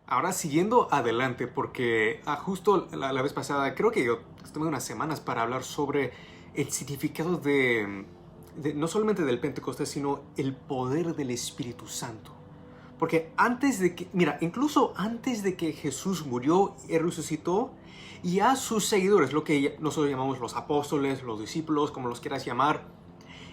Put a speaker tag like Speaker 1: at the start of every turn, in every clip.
Speaker 1: Ahora siguiendo adelante, porque justo la vez pasada, creo que yo estuve unas semanas para hablar sobre el significado no solamente del Pentecostés, sino el poder del Espíritu Santo. Porque antes de que, mira, incluso antes de que Jesús murió y resucitó, y a sus seguidores, lo que nosotros llamamos los apóstoles, los discípulos, como los quieras llamar,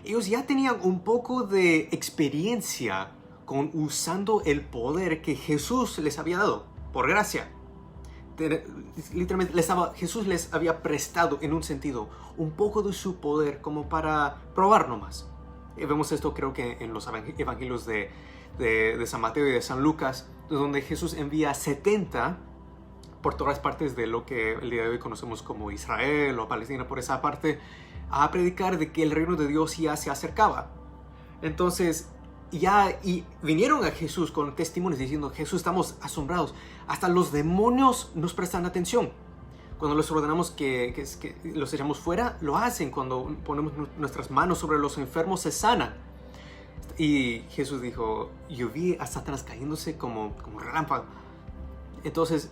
Speaker 1: ellos ya tenían un poco de experiencia con usando el poder que Jesús les había dado, por gracia. Literalmente Jesús les había prestado, en un sentido, un poco de su poder como para probar nomás. Vemos esto creo que en los evangelios de San Mateo y de San Lucas, donde Jesús envía 70 por todas partes de lo que el día de hoy conocemos como Israel o Palestina, por esa parte, a predicar de que el reino de Dios ya se acercaba. Entonces, y vinieron a Jesús con testimonios diciendo: Jesús, estamos asombrados, hasta los demonios nos prestan atención. Cuando les ordenamos que los echamos fuera, lo hacen. Cuando ponemos nuestras manos sobre los enfermos, se sanan. Y Jesús dijo: yo vi a Satanás cayéndose como relámpago. Entonces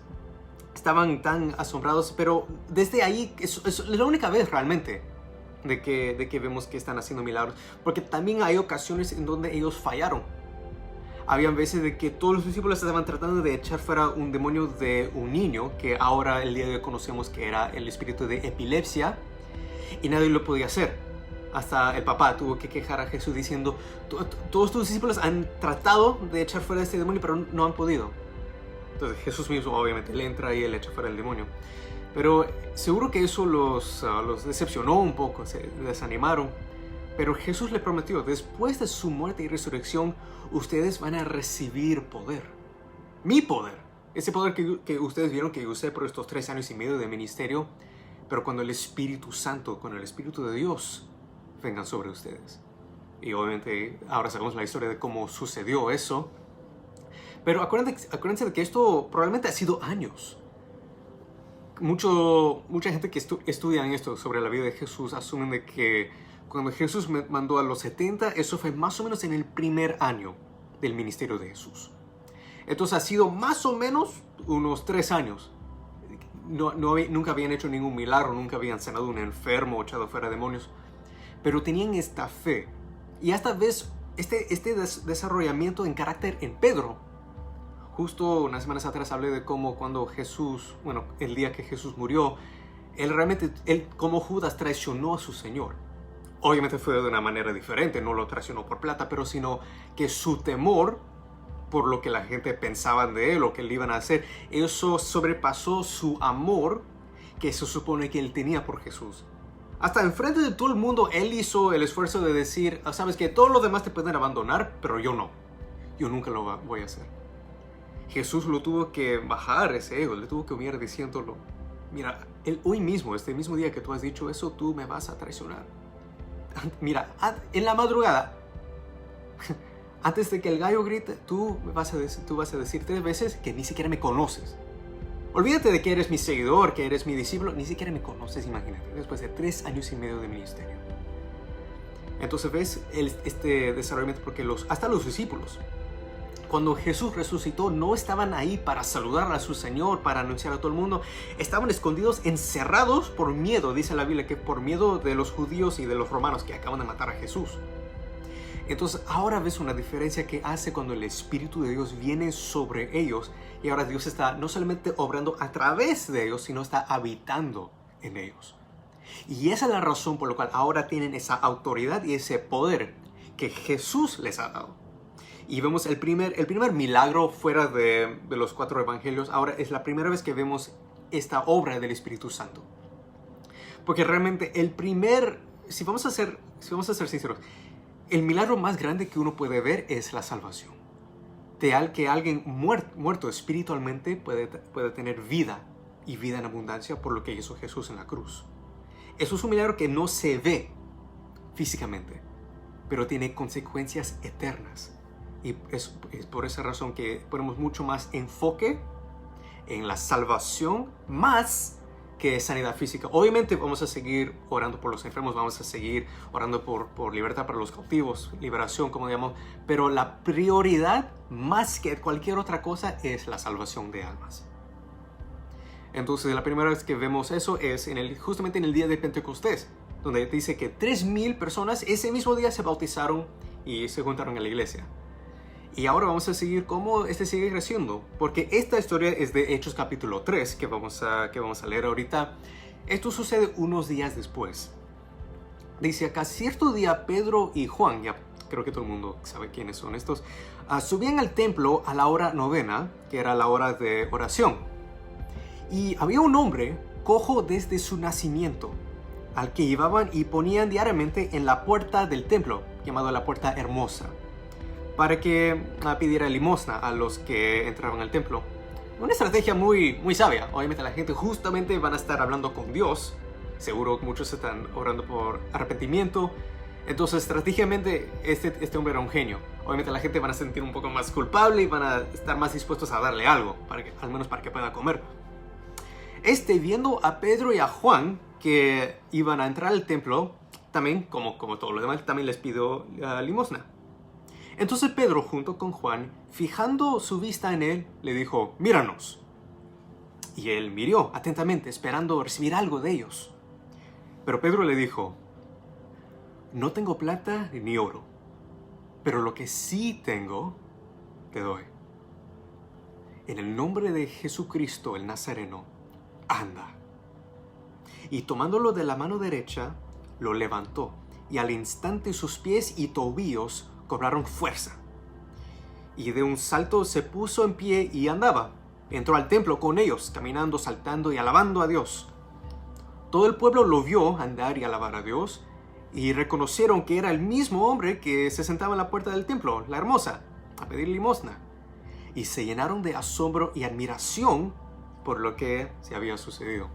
Speaker 1: estaban tan asombrados, pero desde ahí es la única vez realmente de que vemos que están haciendo milagros, porque también hay ocasiones en donde ellos fallaron. Habían veces de que todos los discípulos estaban tratando de echar fuera un demonio de un niño, que ahora el día de hoy conocemos que era el espíritu de epilepsia, y nadie lo podía hacer. Hasta el papá tuvo que quejar a Jesús diciendo: todos tus discípulos han tratado de echar fuera este demonio, pero no han podido. Entonces Jesús mismo obviamente le entra y le echa fuera el demonio. Pero seguro que eso los decepcionó un poco, se desanimaron. Pero Jesús le prometió: después de su muerte y resurrección, ustedes van a recibir poder. Mi poder. Ese poder que ustedes vieron que usé por estos 3 años y medio de ministerio. Pero cuando el Espíritu Santo, con el Espíritu de Dios, vengan sobre ustedes. Y obviamente ahora sabemos la historia de cómo sucedió eso. Pero acuérdense de que esto probablemente ha sido años. Mucha gente que estudia en esto sobre la vida de Jesús asumen de que cuando Jesús mandó a los 70, eso fue más o menos en el primer año del ministerio de Jesús. Entonces ha sido más o menos unos 3 años. Nunca habían hecho ningún milagro, nunca habían sanado a un enfermo o echado fuera demonios. Pero tenían esta fe. Y esta vez, este desarrollamiento en carácter en Pedro. Justo unas semanas atrás hablé de cómo cuando Jesús, el día que Jesús murió, él como Judas traicionó a su Señor. Obviamente fue de una manera diferente, no lo traicionó por plata, pero sino que su temor por lo que la gente pensaba de él o que le iban a hacer, eso sobrepasó su amor que se supone que él tenía por Jesús. Hasta enfrente de todo el mundo, él hizo el esfuerzo de decir: sabes que todos los demás te pueden abandonar, pero yo no. Yo nunca lo voy a hacer. Jesús lo tuvo que bajar ese ego, le tuvo que humillar diciéndolo: mira, hoy mismo, este mismo día que tú has dicho eso, tú me vas a traicionar. Mira, en la madrugada, antes de que el gallo grite, tú vas a decir 3 veces que ni siquiera me conoces. Olvídate de que eres mi seguidor, que eres mi discípulo, ni siquiera me conoces, imagínate, después de 3 años y medio de ministerio. Entonces ves este desarrollamiento, porque hasta los discípulos, cuando Jesús resucitó, no estaban ahí para saludar a su Señor, para anunciar a todo el mundo. Estaban escondidos, encerrados por miedo. Dice la Biblia que por miedo de los judíos y de los romanos que acaban de matar a Jesús. Entonces ahora ves una diferencia que hace cuando el Espíritu de Dios viene sobre ellos. Y ahora Dios está no solamente obrando a través de ellos, sino está habitando en ellos. Y esa es la razón por la cual ahora tienen esa autoridad y ese poder que Jesús les ha dado. Y vemos el primer milagro fuera de los 4 evangelios. Ahora es la primera vez que vemos esta obra del Espíritu Santo. Porque realmente si vamos a ser sinceros, el milagro más grande que uno puede ver es la salvación. De que alguien muerto espiritualmente puede tener vida y vida en abundancia por lo que hizo Jesús en la cruz. Eso es un milagro que no se ve físicamente, pero tiene consecuencias eternas. Y es por esa razón que ponemos mucho más enfoque en la salvación más que sanidad física. Obviamente vamos a seguir orando por los enfermos, vamos a seguir orando por libertad para los cautivos, liberación, como digamos, pero la prioridad, más que cualquier otra cosa, es la salvación de almas. Entonces, la primera vez que vemos eso es justamente en el día de Pentecostés, donde dice que 3,000 personas ese mismo día se bautizaron y se juntaron a la iglesia. Y ahora vamos a seguir cómo sigue creciendo, porque esta historia es de Hechos capítulo 3, que vamos a leer ahorita. Esto sucede unos días después. Dice acá, cierto día Pedro y Juan, ya creo que todo el mundo sabe quiénes son estos, subían al templo a la hora novena, que era la hora de oración. Y había un hombre cojo desde su nacimiento, al que llevaban y ponían diariamente en la puerta del templo, llamada la puerta hermosa, para que pidiera limosna a los que entraban al templo. Una estrategia muy sabia. Obviamente la gente justamente van a estar hablando con Dios. Seguro muchos están orando por arrepentimiento. Entonces estratégicamente este hombre era un genio. Obviamente la gente van a sentir un poco más culpable y van a estar más dispuestos a darle algo, al menos para que pueda comer. Viendo a Pedro y a Juan que iban a entrar al templo, también, como todo lo demás, también les pidió limosna. Entonces Pedro, junto con Juan, fijando su vista en él, le dijo, míranos. Y él miró atentamente, esperando recibir algo de ellos. Pero Pedro le dijo, no tengo plata ni oro, pero lo que sí tengo, te doy. En el nombre de Jesucristo, el Nazareno, anda. Y tomándolo de la mano derecha, lo levantó, y al instante sus pies y tobillos cobraron fuerza. Y de un salto se puso en pie y andaba. Entró al templo con ellos, caminando, saltando y alabando a Dios. Todo el pueblo lo vio andar y alabar a Dios, y reconocieron que era el mismo hombre que se sentaba en la puerta del templo, la hermosa, a pedir limosna. Y se llenaron de asombro y admiración por lo que se había sucedido.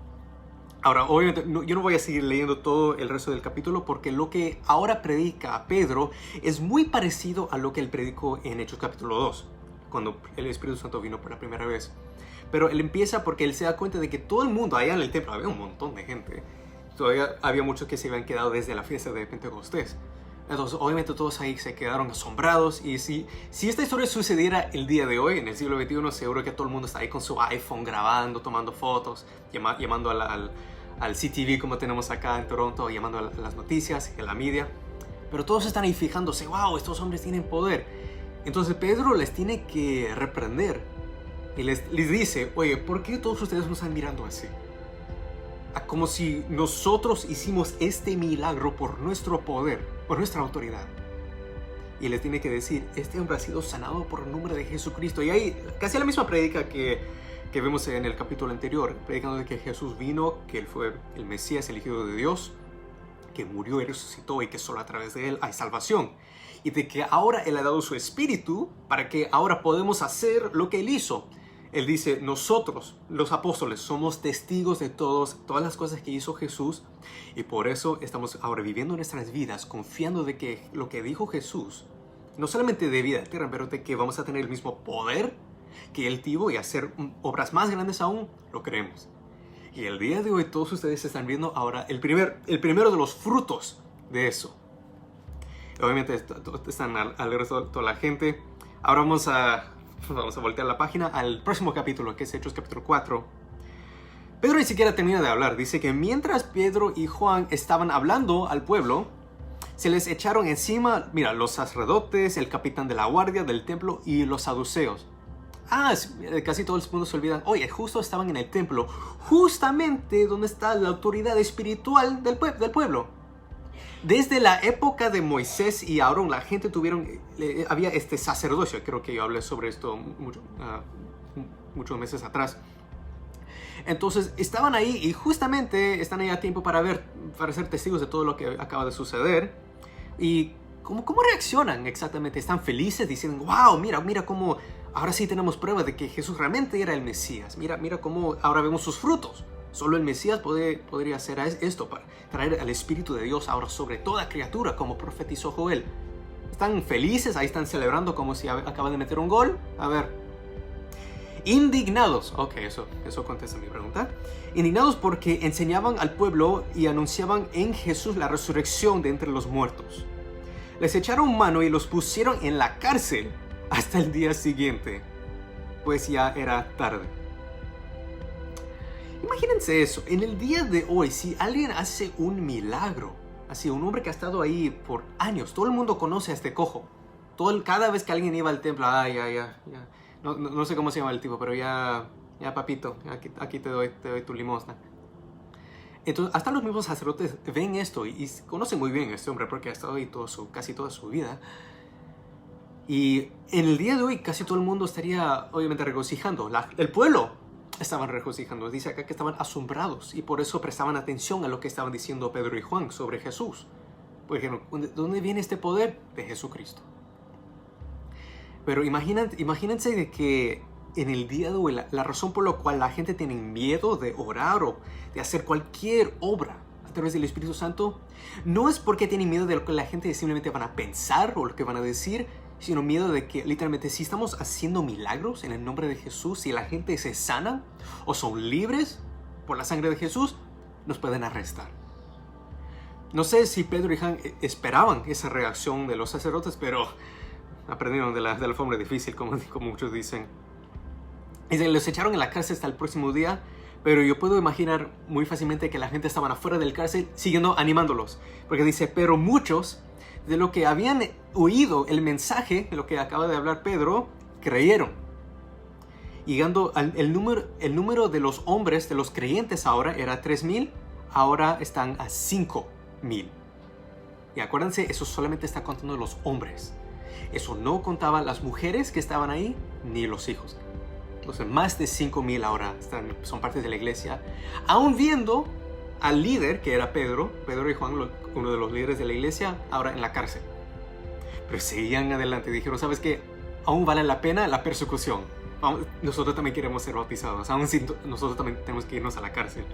Speaker 1: Ahora, obviamente, yo no voy a seguir leyendo todo el resto del capítulo porque lo que ahora predica Pedro es muy parecido a lo que él predicó en Hechos capítulo 2, cuando el Espíritu Santo vino por la primera vez. Pero él empieza porque él se da cuenta de que todo el mundo allá en el templo, había un montón de gente. Todavía había muchos que se habían quedado desde la fiesta de Pentecostés. Entonces, obviamente, todos ahí se quedaron asombrados. Y si esta historia sucediera el día de hoy, en el siglo XXI, seguro que todo el mundo está ahí con su iPhone grabando, tomando fotos, llamando al CTV como tenemos acá en Toronto, llamando a las noticias y a la media. Pero todos están ahí fijándose, wow, estos hombres tienen poder. Entonces Pedro les tiene que reprender y les dice, oye, ¿por qué todos ustedes nos están mirando así? Como si nosotros hicimos este milagro por nuestro poder, por nuestra autoridad. Y les tiene que decir, este hombre ha sido sanado por el nombre de Jesucristo. Y ahí casi la misma predica que vemos en el capítulo anterior, predicando de que Jesús vino, que Él fue el Mesías elegido de Dios, que murió y resucitó y que solo a través de Él hay salvación. Y de que ahora Él ha dado su Espíritu para que ahora podemos hacer lo que Él hizo. Él dice, nosotros, los apóstoles, somos testigos de todas las cosas que hizo Jesús y por eso estamos ahora viviendo nuestras vidas confiando de que lo que dijo Jesús, no solamente de vida eterna, pero de que vamos a tener el mismo poder que Él tuvo y hacer obras más grandes aún, lo creemos. Y el día de hoy todos ustedes están viendo ahora el primero de los frutos de eso. Obviamente están alegres toda la gente. Ahora vamos a voltear la página al próximo capítulo, que es Hechos capítulo 4. Pedro ni siquiera termina de hablar. Dice que mientras Pedro y Juan estaban hablando al pueblo, se les echaron encima, los sacerdotes, el capitán de la guardia del templo y los saduceos. Casi todo el mundo se olvidan. Oye, justo estaban en el templo, justamente donde está la autoridad espiritual del pueblo. Desde la época de Moisés y Aarón, la gente había este sacerdocio. Creo que yo hablé sobre esto muchos meses atrás. Entonces estaban ahí y justamente están ahí a tiempo para ser testigos de todo lo que acaba de suceder. Y ¿cómo reaccionan exactamente? ¿Están felices diciendo, wow, mira cómo ahora sí tenemos pruebas de que Jesús realmente era el Mesías? Mira cómo ahora vemos sus frutos. Solo el Mesías podría hacer esto, para traer al Espíritu de Dios ahora sobre toda criatura, como profetizó Joel. ¿Están felices? Ahí están celebrando como si acaban de meter un gol. A ver. Indignados, ok, eso contesta mi pregunta. Indignados porque enseñaban al pueblo y anunciaban en Jesús la resurrección de entre los muertos. Les echaron mano y los pusieron en la cárcel hasta el día siguiente, pues ya era tarde. Imagínense eso, en el día de hoy, si alguien hace un milagro, así un hombre que ha estado ahí por años, todo el mundo conoce a este cojo. Cada vez que alguien iba al templo, ya. No sé cómo se llama el tipo, pero ya papito, aquí te doy tu limosna. Entonces, hasta los mismos sacerdotes ven esto y conocen muy bien a este hombre porque ha estado ahí casi toda su vida. Y en el día de hoy casi todo el mundo estaría obviamente regocijando. El pueblo estaban regocijando. Dice acá que estaban asombrados y por eso prestaban atención a lo que estaban diciendo Pedro y Juan sobre Jesús. Porque ¿de dónde viene este poder? De Jesucristo. Pero imagínense de que en el día de hoy la razón por la cual la gente tiene miedo de orar o de hacer cualquier obra a través del Espíritu Santo no es porque tienen miedo de lo que la gente simplemente van a pensar o lo que van a decir, sino miedo de que literalmente si estamos haciendo milagros en el nombre de Jesús, si la gente se sana o son libres por la sangre de Jesús, nos pueden arrestar. No sé si Pedro y Juan esperaban esa reacción de los sacerdotes, pero aprendieron de la forma difícil, como muchos dicen. Y se los echaron en la cárcel hasta el próximo día, pero yo puedo imaginar muy fácilmente que la gente estaba afuera del cárcel siguiendo animándolos. Porque dice, pero muchos de lo que habían oído el mensaje, de lo que acaba de hablar Pedro, creyeron. Llegando el número de los hombres, de los creyentes ahora, era 3,000, ahora están a 5,000. Y acuérdense, eso solamente está contando los hombres. Eso no contaba las mujeres que estaban ahí, ni los hijos. Entonces, más de 5,000 ahora son parte de la iglesia. Aún viendo al líder, que era Pedro y Juan, uno de los líderes de la iglesia, ahora en la cárcel. Pero seguían adelante. Dijeron, ¿sabes qué? Aún vale la pena la persecución. Nosotros también queremos ser bautizados. Aún si nosotros también tenemos que irnos a la cárcel.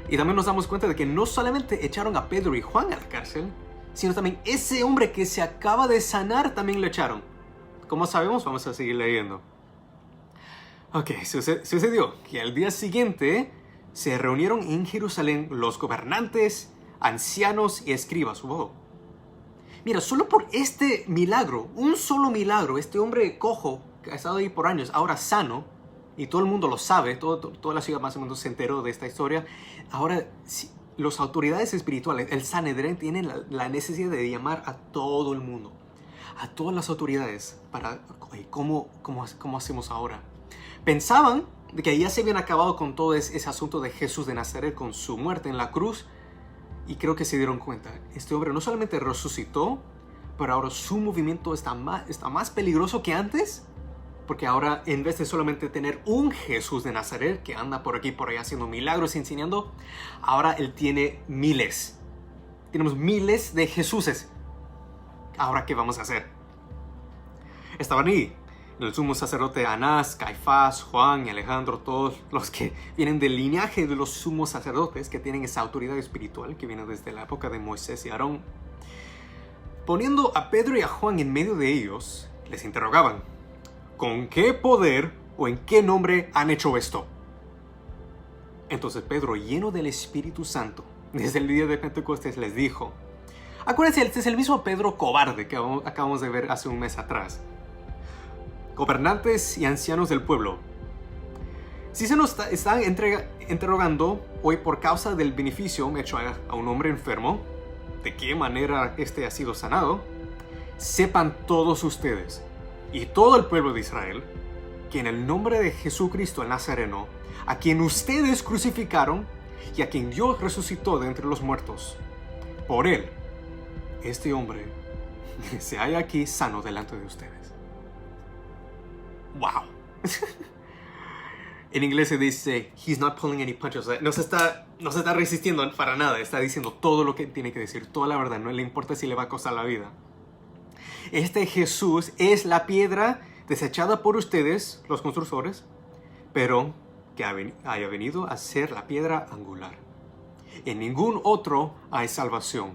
Speaker 1: Y también nos damos cuenta de que no solamente echaron a Pedro y Juan a la cárcel, sino también ese hombre que se acaba de sanar también lo echaron. ¿Cómo sabemos? Vamos a seguir leyendo. Ok, sucedió que al día siguiente se reunieron en Jerusalén los gobernantes, ancianos y escribas. Wow. Mira, solo por este milagro, un solo milagro, este hombre cojo que ha estado ahí por años, ahora sano, y todo el mundo lo sabe, toda la ciudad más o menos se enteró de esta historia. Ahora, las autoridades espirituales, el Sanedrín, tienen la necesidad de llamar a todo el mundo, a todas las autoridades, para ¿cómo hacemos ahora? Pensaban de que ya se habían acabado con todo ese asunto de Jesús de Nazaret, con su muerte en la cruz, y creo que se dieron cuenta. Este hombre no solamente resucitó, pero ahora su movimiento está más peligroso que antes, porque ahora en vez de solamente tener un Jesús de Nazaret que anda por aquí por allá haciendo milagros y enseñando, ahora él tiene miles. Tenemos miles de Jesuses. Ahora, ¿qué vamos a hacer? Estaban ahí el sumo sacerdote Anás, Caifás, Juan y Alejandro, todos los que vienen del linaje de los sumos sacerdotes que tienen esa autoridad espiritual que viene desde la época de Moisés y Aarón. Poniendo a Pedro y a Juan en medio de ellos, les interrogaban: ¿con qué poder o en qué nombre han hecho esto? Entonces Pedro, lleno del Espíritu Santo, desde el día de Pentecostés, les dijo: acuérdense, este es el mismo Pedro cobarde que acabamos de ver hace un mes atrás. Gobernantes y ancianos del pueblo, si se nos están interrogando hoy por causa del beneficio hecho a un hombre enfermo, de qué manera este ha sido sanado, sepan todos ustedes y todo el pueblo de Israel que en el nombre de Jesucristo el Nazareno, a quien ustedes crucificaron y a quien Dios resucitó de entre los muertos, por él, este hombre se halla aquí sano delante de ustedes. ¡Wow! En inglés se dice, he's not pulling any punches. No se está resistiendo para nada. Está diciendo todo lo que tiene que decir, toda la verdad. No le importa si le va a costar la vida. Este Jesús es la piedra desechada por ustedes, los constructores, pero que haya venido a ser la piedra angular. En ningún otro hay salvación,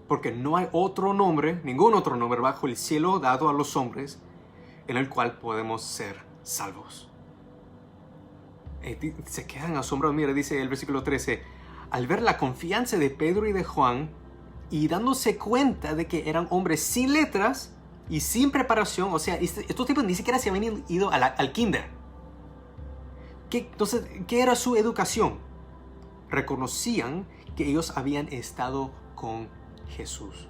Speaker 1: porque no hay otro nombre, ningún otro nombre bajo el cielo dado a los hombres en el cual podemos ser salvos. Se quedan asombrados. Mira, dice el versículo 13, al ver la confianza de Pedro y de Juan y dándose cuenta de que eran hombres sin letras y sin preparación, o sea, estos tipos ni siquiera se habían ido al kinder. Entonces, ¿qué era su educación? Reconocían que ellos habían estado con Jesús.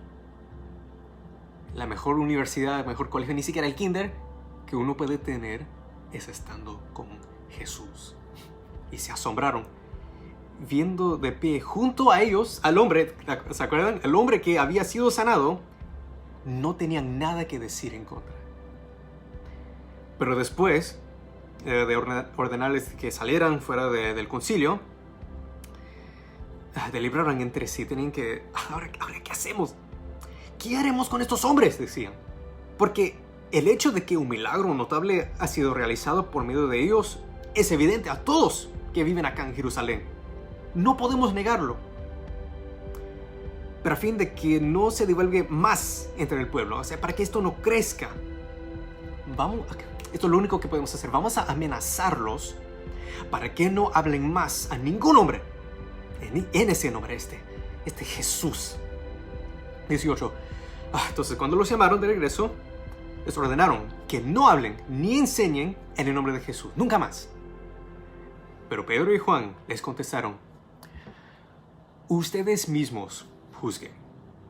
Speaker 1: La mejor universidad, el mejor colegio, ni siquiera el kinder que uno puede tener es estando con Jesús. Y se asombraron, viendo de pie junto a ellos al hombre, ¿se acuerdan? El hombre que había sido sanado, no tenían nada que decir en contra. Pero después de ordenarles que salieran fuera del concilio, deliberaron entre sí. Tenían que, ¿ahora qué hacemos? ¿Qué haremos con estos hombres?, decían. Porque el hecho de que un milagro notable ha sido realizado por medio de ellos es evidente a todos que viven acá en Jerusalén. No podemos negarlo. Pero a fin de que no se divulgue más entre el pueblo, o sea, para que esto no crezca, esto es lo único que podemos hacer. Vamos a amenazarlos para que no hablen más a ningún hombre en ese nombre, este Jesús. 18. Entonces, cuando los llamaron de regreso, les ordenaron que no hablen ni enseñen en el nombre de Jesús, nunca más. Pero Pedro y Juan les contestaron, ustedes mismos juzguen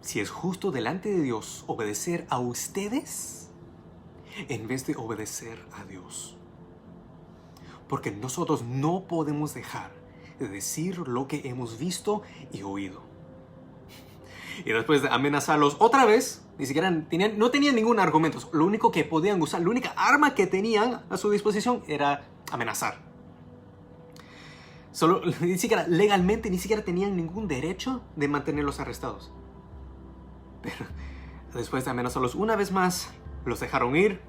Speaker 1: si es justo delante de Dios obedecer a ustedes en vez de obedecer a Dios. Porque nosotros no podemos dejar de decir lo que hemos visto y oído. Y después de amenazarlos otra vez, no tenían ningún argumento. Lo único que podían usar, la única arma que tenían a su disposición era amenazar. Legalmente ni siquiera tenían ningún derecho de mantenerlos arrestados. Pero después de amenazarlos una vez más, los dejaron ir,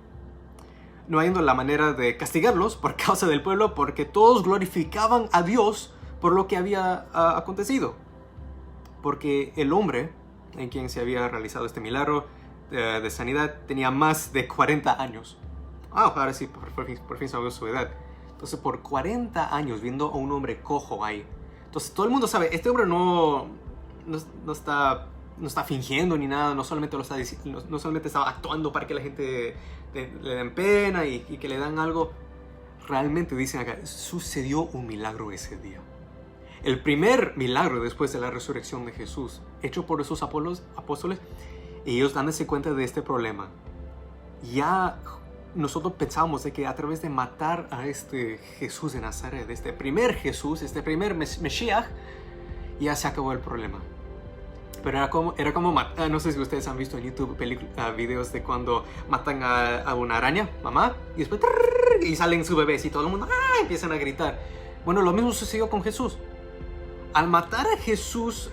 Speaker 1: no habiendo la manera de castigarlos por causa del pueblo, porque todos glorificaban a Dios por lo que había acontecido. Porque el hombre en quien se había realizado este milagro de sanidad tenía más de 40 años. Ahora sí, por fin sabemos su edad. Entonces, por 40 años viendo a un hombre cojo ahí. Entonces, todo el mundo sabe, este hombre no está fingiendo ni nada, no solamente estaba actuando para que la gente le den pena y que le dan algo. Realmente, dicen acá, sucedió un milagro ese día. El primer milagro después de la resurrección de Jesús, hecho por esos apóstoles, y ellos dándose cuenta de este problema. Ya nosotros pensábamos de que a través de matar a este Jesús de Nazaret, este primer Jesús, este primer Mesías, ya se acabó el problema. Pero era como no sé si ustedes han visto en YouTube videos de cuando matan a una araña, mamá, y después y salen sus bebés y todo el mundo empiezan a gritar. Bueno, lo mismo sucedió con Jesús. Al matar a Jesús,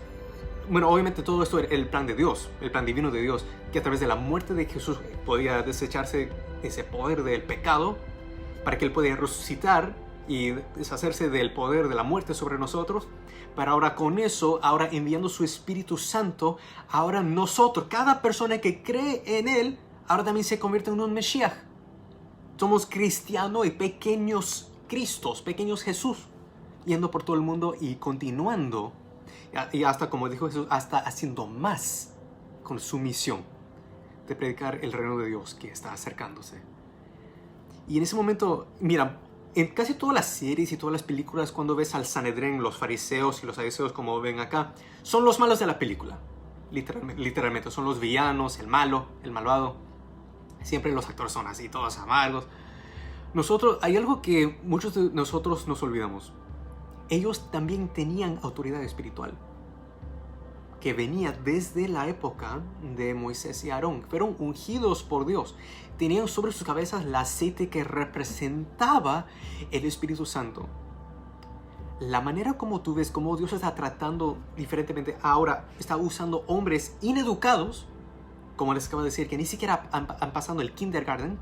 Speaker 1: bueno, obviamente todo esto era el plan de Dios, el plan divino de Dios, que a través de la muerte de Jesús podía desecharse ese poder del pecado, para que Él pudiera resucitar y deshacerse del poder de la muerte sobre nosotros. Pero ahora con eso, ahora enviando su Espíritu Santo, ahora nosotros, cada persona que cree en Él, ahora también se convierte en un Mesías. Somos cristianos y pequeños Cristos, pequeños Jesús, yendo por todo el mundo y continuando, y hasta, como dijo Jesús, hasta haciendo más con su misión de predicar el reino de Dios que está acercándose. Y en ese momento, mira, en casi todas las series y todas las películas, cuando ves al Sanedrín, los fariseos y los saduceos, como ven acá, son los malos de la película. Literalmente, son los villanos, el malo, el malvado. Siempre los actores son así, todos amargos. Hay algo que muchos de nosotros nos olvidamos. Ellos también tenían autoridad espiritual, que venía desde la época de Moisés y Aarón. Fueron ungidos por Dios. Tenían sobre sus cabezas el aceite que representaba el Espíritu Santo. La manera como tú ves cómo Dios está tratando diferentemente ahora, está usando hombres ineducados, como les acabo de decir, que ni siquiera han pasado el kindergarten.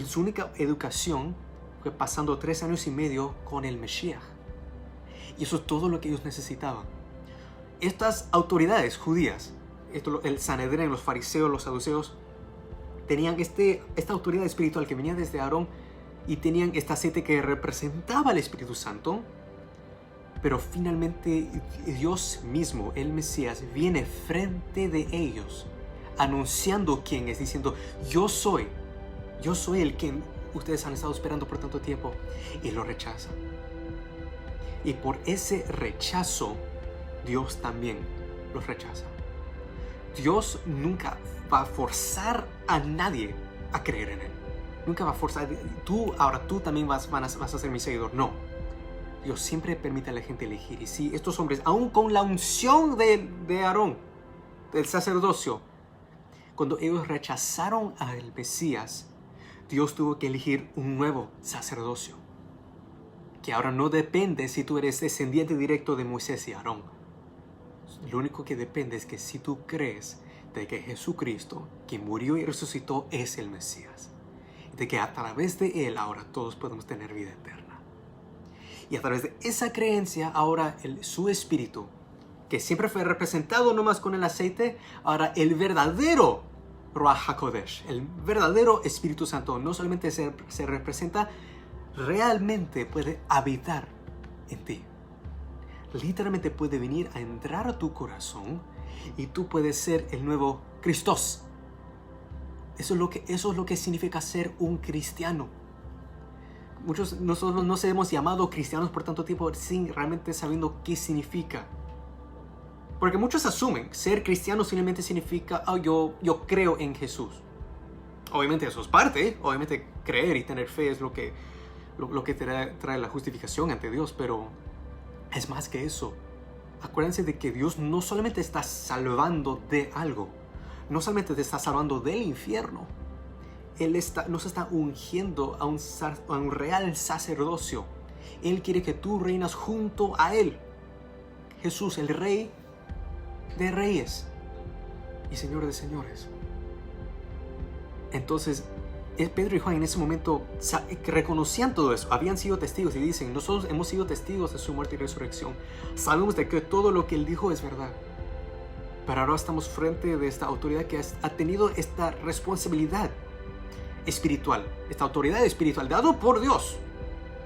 Speaker 1: Su única educación fue pasando 3 años y medio con el Mesías. Y eso es todo lo que ellos necesitaban. Estas autoridades judías, el Sanedrín, los fariseos, los saduceos, tenían esta autoridad espiritual que venía desde Aarón, y tenían este aceite que representaba al Espíritu Santo, pero finalmente Dios mismo, el Mesías, viene frente de ellos, anunciando quién es, diciendo, yo soy el quien ustedes han estado esperando por tanto tiempo, y lo rechazan. Y por ese rechazo, Dios también los rechaza. Dios nunca va a forzar a nadie a creer en Él. Nunca va a forzar, tú también vas a ser mi seguidor. No. Dios siempre permite a la gente elegir. Y si estos hombres, aún con la unción de Aarón, del sacerdocio, cuando ellos rechazaron al Mesías, Dios tuvo que elegir un nuevo sacerdocio, que ahora no depende si tú eres descendiente directo de Moisés y Aarón. Lo único que depende es que si tú crees de que Jesucristo, que murió y resucitó, es el Mesías, de que a través de Él ahora todos podemos tener vida eterna. Y a través de esa creencia, ahora su Espíritu, que siempre fue representado nomás con el aceite, ahora el verdadero Ruach HaKodesh, el verdadero Espíritu Santo, no solamente se representa, realmente puede habitar en ti. Literalmente puede venir a entrar a tu corazón y tú puedes ser el nuevo Christos. Eso es lo que significa ser un cristiano. Muchos nosotros nos hemos llamado cristianos por tanto tiempo sin realmente sabiendo qué significa. Porque muchos asumen ser cristiano simplemente significa, yo creo en Jesús. Obviamente eso es parte, obviamente creer y tener fe es lo que trae la justificación ante Dios, pero es más que eso. Acuérdense de que Dios no solamente está salvando de algo, no solamente te está salvando del infierno, Él nos está ungiendo a un real sacerdocio. Él quiere que tú reinas junto a Él. Jesús, el Rey de Reyes y Señor de Señores. Entonces, Pedro y Juan en ese momento reconocían todo eso. Habían sido testigos y dicen, nosotros hemos sido testigos de su muerte y resurrección. Sabemos de que todo lo que Él dijo es verdad. Pero ahora estamos frente de esta autoridad que ha tenido esta responsabilidad espiritual, esta autoridad espiritual dado por Dios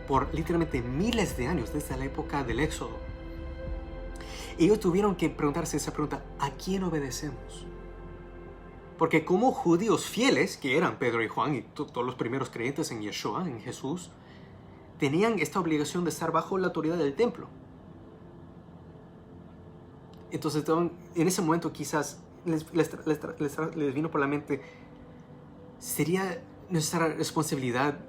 Speaker 1: por literalmente miles de años, desde la época del Éxodo. Ellos tuvieron que preguntarse esa pregunta, ¿a quién obedecemos? Porque como judíos fieles, que eran Pedro y Juan y todos los primeros creyentes en Yeshua, en Jesús, tenían esta obligación de estar bajo la autoridad del templo. Entonces en ese momento quizás les vino por la mente, ¿sería nuestra responsabilidad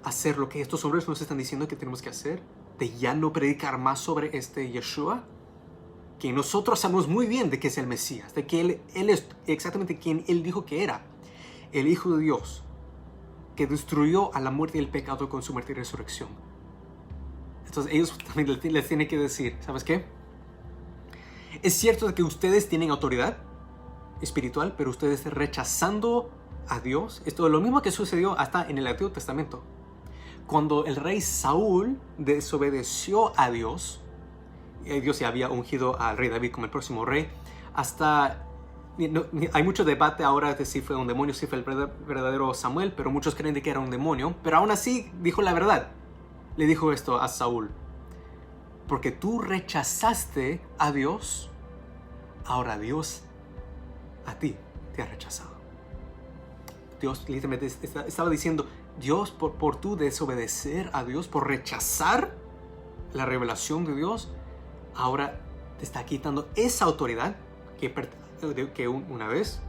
Speaker 1: hacer lo que estos hombres nos están diciendo que tenemos que hacer? ¿De ya no predicar más sobre este Yeshua? Que nosotros sabemos muy bien de que es el Mesías, de que él es exactamente quien Él dijo que era, el Hijo de Dios, que destruyó a la muerte y el pecado con su muerte y resurrección. Entonces ellos también les tienen que decir, ¿sabes qué? Es cierto que ustedes tienen autoridad espiritual, pero ustedes rechazando a Dios, esto es lo mismo que sucedió hasta en el Antiguo Testamento. Cuando el rey Saúl desobedeció a Dios, Dios ya había ungido al rey David como el próximo rey, hay mucho debate ahora de si fue un demonio, si fue el verdadero Samuel, pero muchos creen de que era un demonio, pero aún así dijo la verdad. Le dijo esto a Saúl, porque tú rechazaste a Dios, ahora Dios a ti te ha rechazado. Dios literalmente estaba diciendo, Dios por tu desobedecer a Dios, por rechazar la revelación de Dios, ahora te está quitando esa autoridad que una vez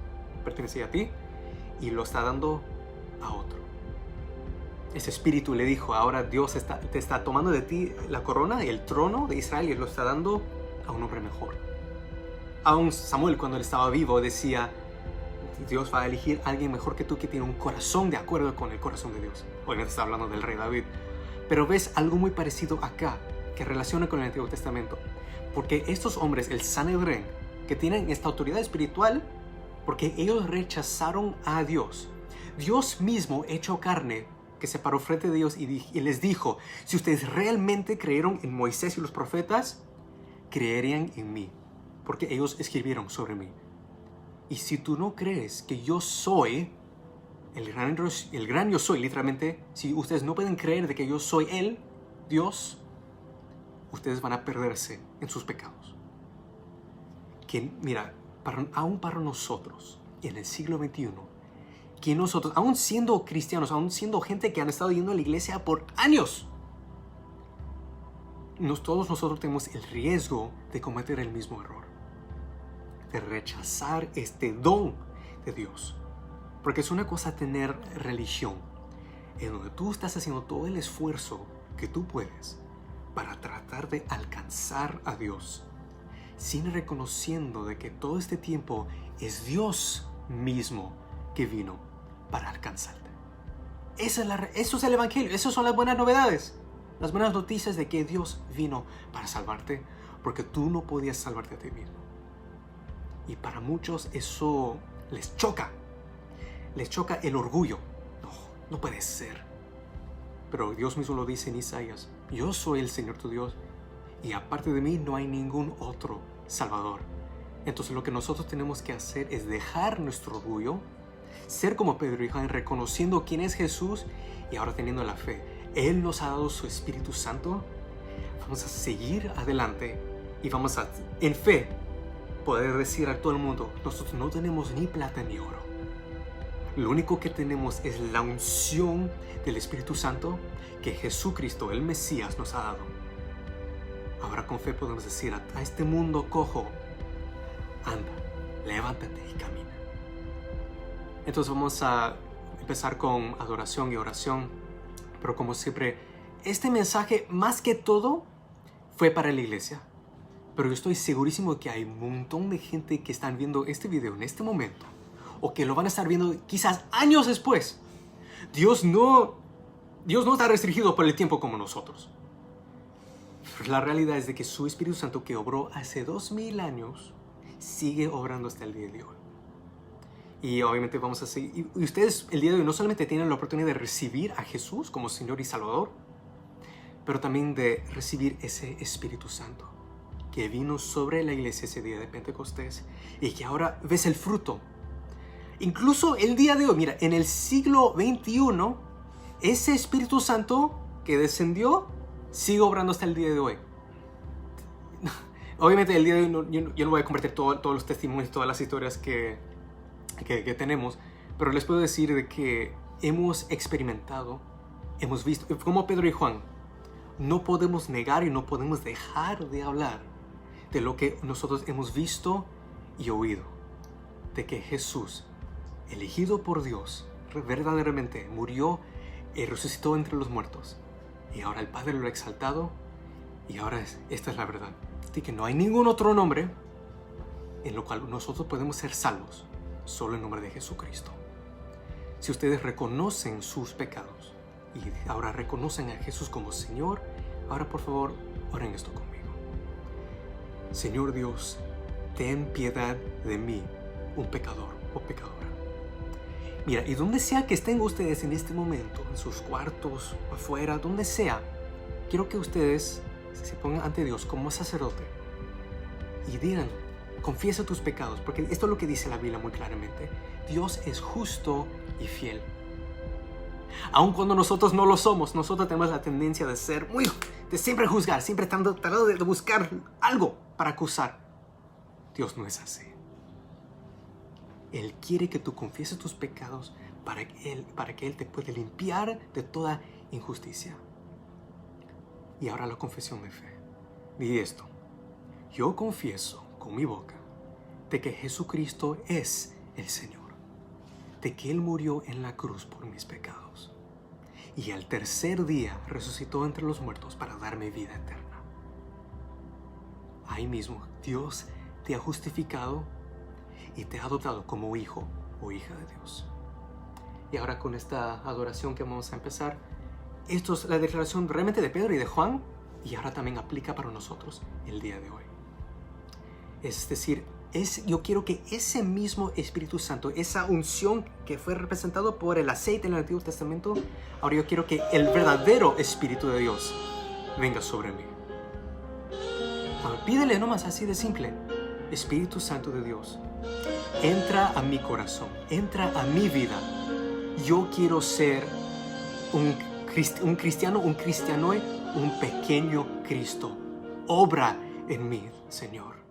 Speaker 1: pertenecía a ti y lo está dando a otro. Ese espíritu le dijo, ahora Dios te está tomando de ti la corona y el trono de Israel y lo está dando a un hombre mejor. Aún Samuel, cuando él estaba vivo, decía, Dios va a elegir a alguien mejor que tú, que tiene un corazón de acuerdo con el corazón de Dios. Obviamente está hablando del rey David. Pero ves algo muy parecido acá, que relaciona con el Antiguo Testamento. Porque estos hombres, el Sanedrín, que tienen esta autoridad espiritual, porque ellos rechazaron a Dios. Dios mismo hecho carne, que se paró frente de Dios y les dijo, si ustedes realmente creyeron en Moisés y los profetas, creerían en mí, porque ellos escribieron sobre mí. Y si tú no crees que yo soy el gran yo soy, literalmente, si ustedes no pueden creer de que yo soy Él, Dios, ustedes van a perderse en sus pecados. Que, mira, aún para nosotros, en el siglo XXI, que nosotros, aún siendo cristianos, aún siendo gente que han estado yendo a la iglesia por años, todos nosotros tenemos el riesgo de cometer el mismo error, de rechazar este don de Dios. Porque es una cosa tener religión, en donde tú estás haciendo todo el esfuerzo que tú puedes para tratar de alcanzar a Dios, sin reconociendo de que todo este tiempo es Dios mismo que vino para alcanzarte. Eso es el Evangelio, esas son las buenas novedades, las buenas noticias de que Dios vino para salvarte, porque tú no podías salvarte a ti mismo. Y para muchos eso les choca el orgullo. No puede ser. Pero Dios mismo lo dice en Isaías: yo soy el Señor tu Dios, y aparte de mí no hay ningún otro Salvador. Entonces lo que nosotros tenemos que hacer es dejar nuestro orgullo, ser como Pedro y Juan, reconociendo quién es Jesús y ahora teniendo la fe. Él nos ha dado su Espíritu Santo. Vamos a seguir adelante y vamos a, en fe, poder decir a todo el mundo: nosotros no tenemos ni plata ni oro. Lo único que tenemos es la unción del Espíritu Santo que Jesucristo, el Mesías, nos ha dado. Ahora con fe podemos decir a este mundo cojo: anda, levántate y camina. Entonces vamos a empezar con adoración y oración. Pero como siempre, este mensaje más que todo fue para la iglesia. Pero yo estoy segurísimo que hay un montón de gente que están viendo este video en este momento, o que lo van a estar viendo quizás años después. Dios no está restringido por el tiempo como nosotros. Pero la realidad es de que su Espíritu Santo, que obró hace 2000 años, sigue obrando hasta el día de hoy. Y obviamente vamos a seguir. Y ustedes el día de hoy no solamente tienen la oportunidad de recibir a Jesús como Señor y Salvador, pero también de recibir ese Espíritu Santo que vino sobre la iglesia ese día de Pentecostés y que ahora ves el fruto. Incluso el día de hoy, mira, en el siglo XXI, ese Espíritu Santo que descendió sigue obrando hasta el día de hoy. Obviamente el día de hoy yo no voy a compartir todos los testimonios, todas las historias que tenemos, pero les puedo decir de que hemos experimentado, hemos visto, como Pedro y Juan, no podemos negar y no podemos dejar de hablar de lo que nosotros hemos visto y oído, de que Jesús, elegido por Dios, verdaderamente murió y resucitó entre los muertos, y ahora el Padre lo ha exaltado, y ahora esta es la verdad, de que no hay ningún otro nombre en lo cual nosotros podemos ser salvos, solo en nombre de Jesucristo. Si ustedes reconocen sus pecados y ahora reconocen a Jesús como Señor, ahora por favor oren esto conmigo. Señor Dios, ten piedad de mí, un pecador o pecadora. Mira, y donde sea que estén ustedes en este momento, en sus cuartos, afuera, donde sea, quiero que ustedes se pongan ante Dios como sacerdote y digan: confiesa tus pecados, porque esto es lo que dice la Biblia muy claramente. Dios es justo y fiel. Aun cuando nosotros no lo somos, nosotros tenemos la tendencia de siempre juzgar, siempre tratando de buscar algo para acusar. Dios no es así. Él quiere que tú confieses tus pecados para que Él te pueda limpiar de toda injusticia. Y ahora la confesión de fe. Di esto: yo confieso con mi boca de que Jesucristo es el Señor, de que Él murió en la cruz por mis pecados y al tercer día resucitó entre los muertos para darme vida eterna. Ahí mismo Dios te ha justificado y te ha adoptado como hijo o hija de Dios. Y ahora con esta adoración que vamos a empezar, esto es la declaración realmente de Pedro y de Juan, y ahora también aplica para nosotros el día de hoy. Es decir, yo quiero que ese mismo Espíritu Santo, esa unción que fue representado por el aceite en el Antiguo Testamento, ahora yo quiero que el verdadero Espíritu de Dios venga sobre mí. Ahora, pídele nomás así de simple: Espíritu Santo de Dios, entra a mi corazón, entra a mi vida yo quiero ser un cristiano, un cristianoe, un pequeño Cristo. Obra en mí, Señor.